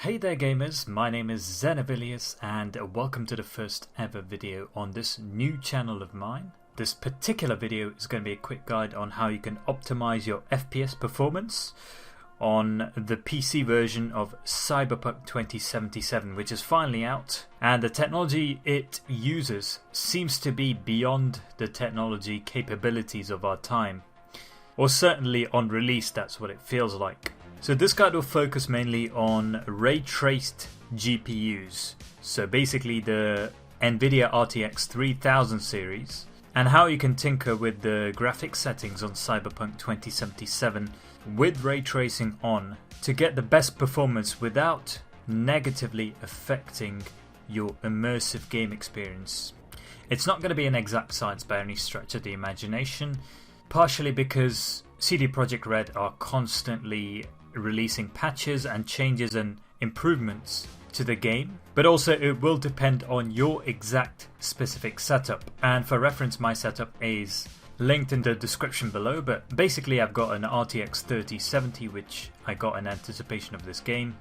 Hey there gamers, my name is Zenavilius and welcome to the first ever video on this new channel of mine. This particular video is going to be a quick guide on how you can optimize your FPS performance on the PC version of Cyberpunk 2077, which is finally out, and the technology it uses seems to be beyond the technology capabilities of our time, or certainly on release that's what it feels like. So this guide will focus mainly on ray-traced GPUs, so basically the nvidia RTX 3000 series, and how you can tinker with the graphics settings on Cyberpunk 2077 with ray tracing on to get the best performance without negatively affecting your immersive game experience. It's not going to be an exact science by any stretch of the imagination, partially because CD Projekt Red are constantly releasing patches and changes and improvements to the game, but also it will depend on your exact specific setup. And for reference, my setup is linked in the description below, but basically I've got an RTX 3070 which I got in anticipation of this game,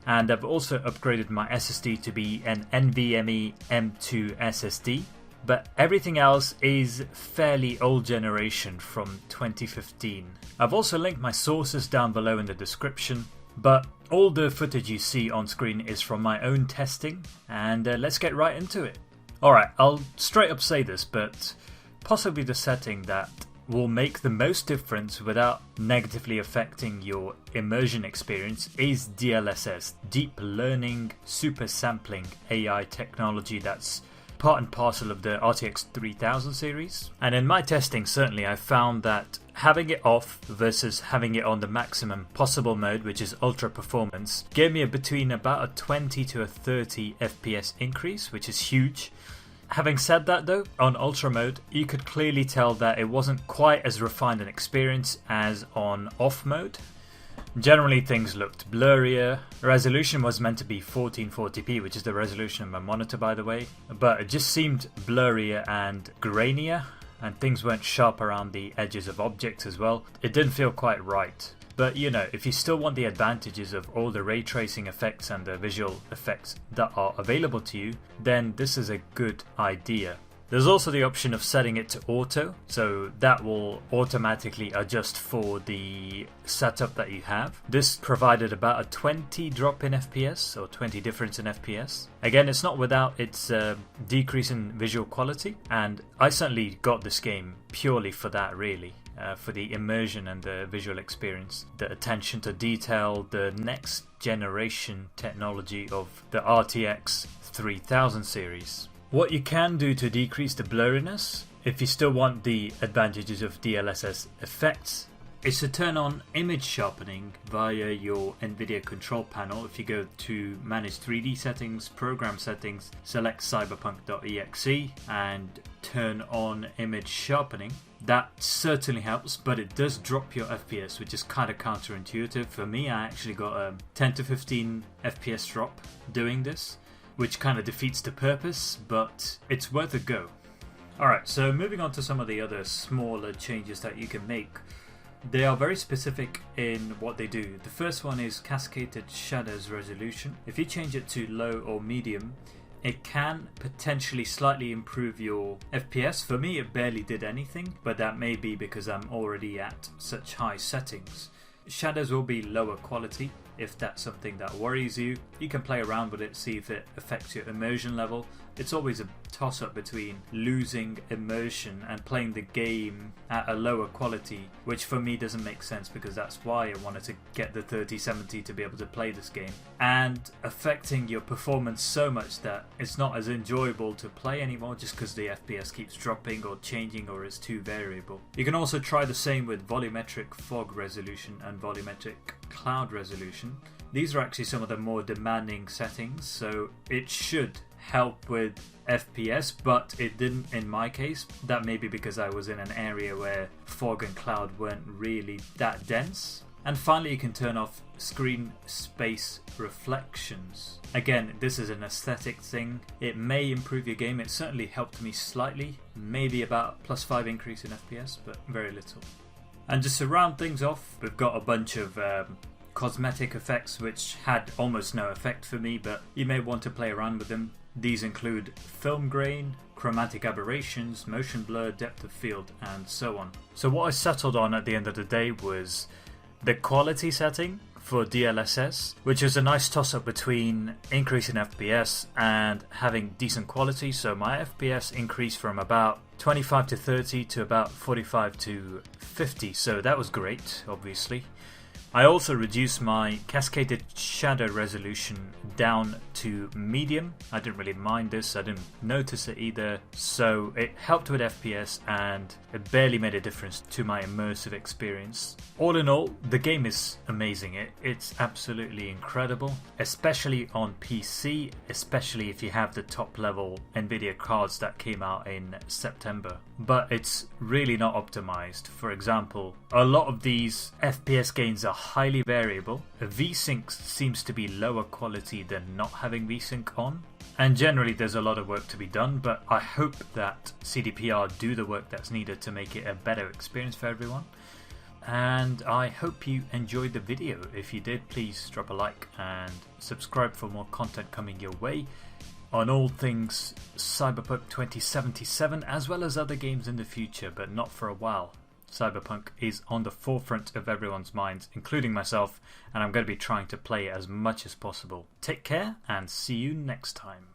and I've also upgraded my SSD to be an NVMe M2 SSD, but everything else is fairly old generation from 2015. I've also linked my sources down below in the description, but all the footage you see on screen is from my own testing, and let's get right into it. Alright, I'll straight up say this, but possibly the setting that will make the most difference without negatively affecting your immersion experience is DLSS, Deep Learning Super Sampling AI technology that's part and parcel of the RTX 3000 series. And in my testing, certainly I found that having it off versus having it on the maximum possible mode, which is ultra performance, gave me between about a 20 to a 30 FPS increase, which is huge. Having said that though, on ultra mode you could clearly tell that it wasn't quite as refined an experience as on off mode. Generally things looked blurrier. Resolution was meant to be 1440p, which is the resolution of my monitor by the way, but it just seemed blurrier and grainier, and things weren't sharp around the edges of objects as well. It didn't feel quite right. But you know, if you still want the advantages of all the ray tracing effects and the visual effects that are available to you, then this is a good idea. There's also the option of setting it to auto, so that will automatically adjust for the setup that you have. This provided about a 20 drop in FPS, or 20 difference in FPS. Again, it's not without its decrease in visual quality, and I certainly got this game purely for that really. For the immersion and the visual experience, the attention to detail, the next generation technology of the RTX 3000 series. What you can do to decrease the blurriness, if you still want the advantages of DLSS effects, is to turn on image sharpening via your NVIDIA control panel. If you go to Manage 3D Settings, Program Settings, select cyberpunk.exe and turn on image sharpening. That certainly helps, but it does drop your FPS, which is kind of counterintuitive. For me, I actually got a 10 to 15 FPS drop doing this, which kind of defeats the purpose, but it's worth a go. Alright, so moving on to some of the other smaller changes that you can make. They are very specific in what they do. The first one is cascaded shadows resolution. If you change it to low or medium, it can potentially slightly improve your FPS. For me, it barely did anything, but that may be because I'm already at such high settings. Shadows will be lower quality. If that's something that worries you, you can play around with it, see if it affects your immersion level. It's always a toss-up between losing immersion and playing the game at a lower quality, which for me doesn't make sense because that's why I wanted to get the 3070 to be able to play this game, and affecting your performance so much that it's not as enjoyable to play anymore just because the FPS keeps dropping or changing or is too variable. You can also try the same with volumetric fog resolution and volumetric cloud resolution. These are actually some of the more demanding settings, so it should help with FPS, but it didn't in my case. That may be because I was in an area where fog and cloud weren't really that dense. And finally, you can turn off screen space reflections. Again, this is an aesthetic thing. It may improve your game. It certainly helped me slightly, maybe about +5 increase in FPS, but very little. And just to round things off, we've got a bunch of cosmetic effects which had almost no effect for me, but you may want to play around with them. These include film grain, chromatic aberrations, motion blur, depth of field, and so on. So what I settled on at the end of the day was the quality setting for DLSS, which is a nice toss-up between increasing FPS and having decent quality. So my FPS increased from about 25 to 30 to about 45 to 50, so that was great, obviously. I also reduced my cascaded shadow resolution down to medium. I didn't really mind this, I didn't notice it either, so it helped with FPS and it barely made a difference to my immersive experience. All in all, the game is amazing. It's absolutely incredible, especially on PC, especially if you have the top level nvidia cards that came out in September. But it's really not optimized. For example, a lot of these FPS gains are highly variable. VSync seems to be lower quality than not having VSync on. And generally there's a lot of work to be done, but I hope that CDPR do the work that's needed to make it a better experience for everyone. And I hope you enjoyed the video. If you did, please drop a like and subscribe for more content coming your way on all things Cyberpunk 2077, as well as other games in the future, but not for a while. Cyberpunk is on the forefront of everyone's minds, including myself, and I'm going to be trying to play it as much as possible. Take care and see you next time.